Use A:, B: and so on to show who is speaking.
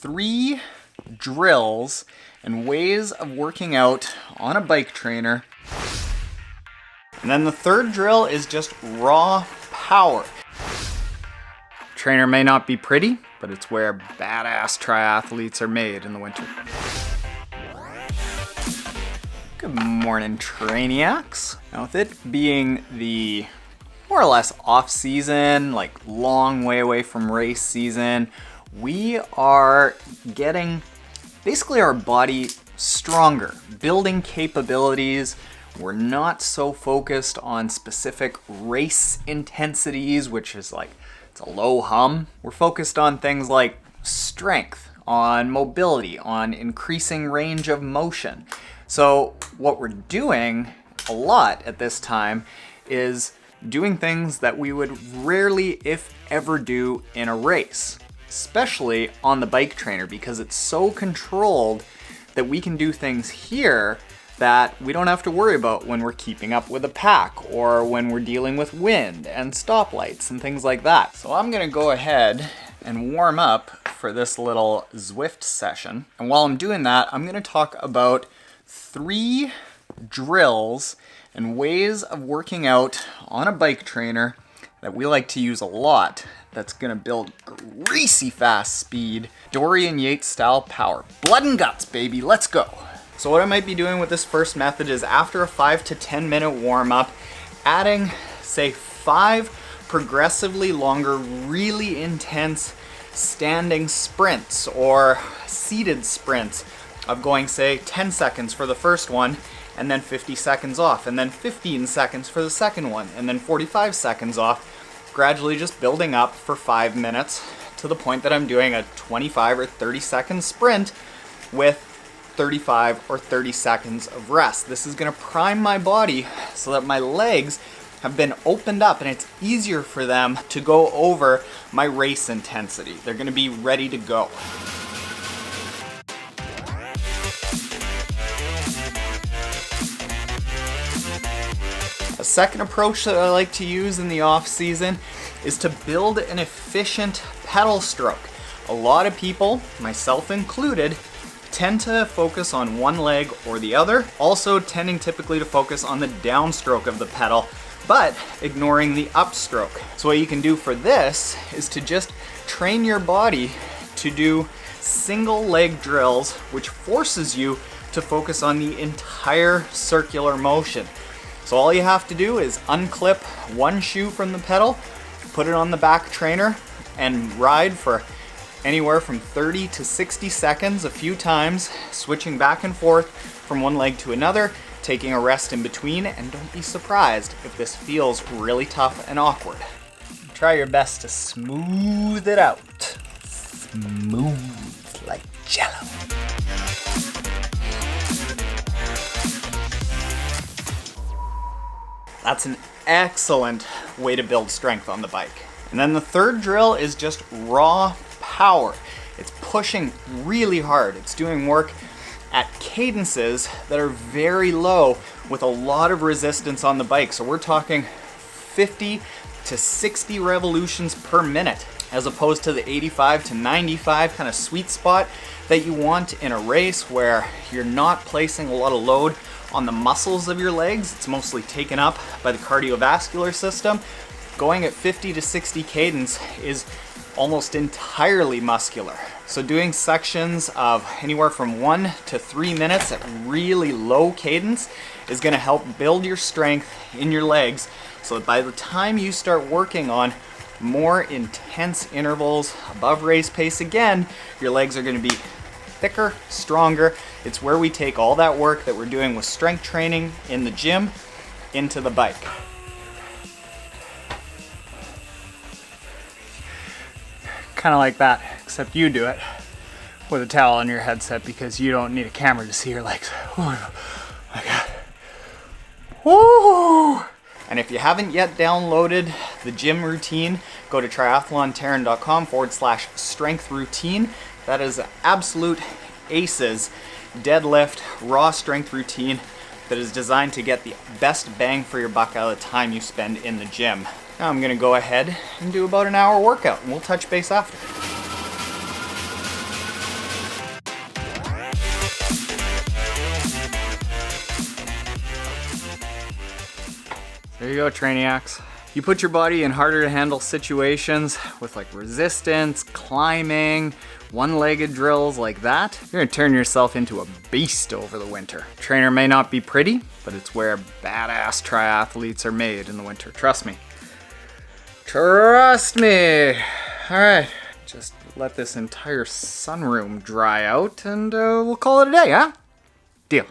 A: 3 drills and ways of working out on a bike trainer. And then the third drill is just raw power. Trainer may not be pretty, but it's where badass triathletes are made in the winter. Good morning, Trainiacs. Now with it being the more or less off season, like long way away from race season, we are getting basically our body stronger, building capabilities. We're not so focused on specific race intensities, which is like, it's a low hum. We're focused on things like strength, on mobility, on increasing range of motion. So what we're doing a lot at this time is doing things that we would rarely, if ever, do in a race, especially on the bike trainer, because it's so controlled that we can do things here that we don't have to worry about when we're keeping up with a pack or when we're dealing with wind and stoplights and things like that. So I'm gonna go ahead and warm up for this little Zwift session. And while I'm doing that, I'm gonna talk about 3 drills and ways of working out on a bike trainer that we like to use a lot that's gonna build greasy fast speed, Dorian Yates style power. Blood and guts, baby, let's go. So what I might be doing with this first method is after a 5 to 10 minute warm up, adding say 5 progressively longer, really intense standing sprints or seated sprints of going say 10 seconds for the first one, and then 50 seconds off, and then 15 seconds for the second one, and then 45 seconds off, gradually just building up for 5 minutes to the point that I'm doing a 25 or 30 second sprint with 35 or 30 seconds of rest. This is gonna prime my body so that my legs have been opened up and it's easier for them to go over my race intensity. They're gonna be ready to go. A second approach that I like to use in the off season is to build an efficient pedal stroke. A lot of people, myself included, tend to focus on one leg or the other, also tending typically to focus on the downstroke of the pedal, but ignoring the upstroke. So what you can do for this is to just train your body to do single leg drills, which forces you to focus on the entire circular motion. So all you have to do is unclip one shoe from the pedal, put it on the back trainer, and ride for anywhere from 30 to 60 seconds a few times, switching back and forth from one leg to another, taking a rest in between, and don't be surprised if this feels really tough and awkward. Try your best to smooth it out. Smooth like jello. That's an excellent way to build strength on the bike. And then the third drill is just raw power. It's pushing really hard. It's doing work at cadences that are very low with a lot of resistance on the bike. So we're talking 50 to 60 revolutions per minute, as opposed to the 85 to 95 kind of sweet spot that you want in a race where you're not placing a lot of load on the muscles of your legs. It's mostly taken up by the cardiovascular system. Going at 50 to 60 cadence is almost entirely muscular. So doing sections of anywhere from 1 to 3 minutes at really low cadence is gonna help build your strength in your legs so that by the time you start working on more intense intervals above race pace again, your legs are gonna be thicker, stronger. It's where we take all that work that we're doing with strength training in the gym into the bike. Kind of like that, except you do it with a towel on your headset because you don't need a camera to see your legs. Oh my God. Woo! And if you haven't yet downloaded the gym routine, go to triathlontaren.com/strength routine. That is absolute aces deadlift raw strength routine that is designed to get the best bang for your buck out of the time you spend in the gym. Now I'm gonna go ahead and do about an hour workout and we'll touch base after. There you go, Trainiacs. You put your body in harder to handle situations with like resistance, climbing, one-legged drills like that, you're gonna turn yourself into a beast over the winter. Trainer may not be pretty, but it's where badass triathletes are made in the winter. Trust me. Trust me. All right, just let this entire sunroom dry out and we'll call it a day, huh? Deal.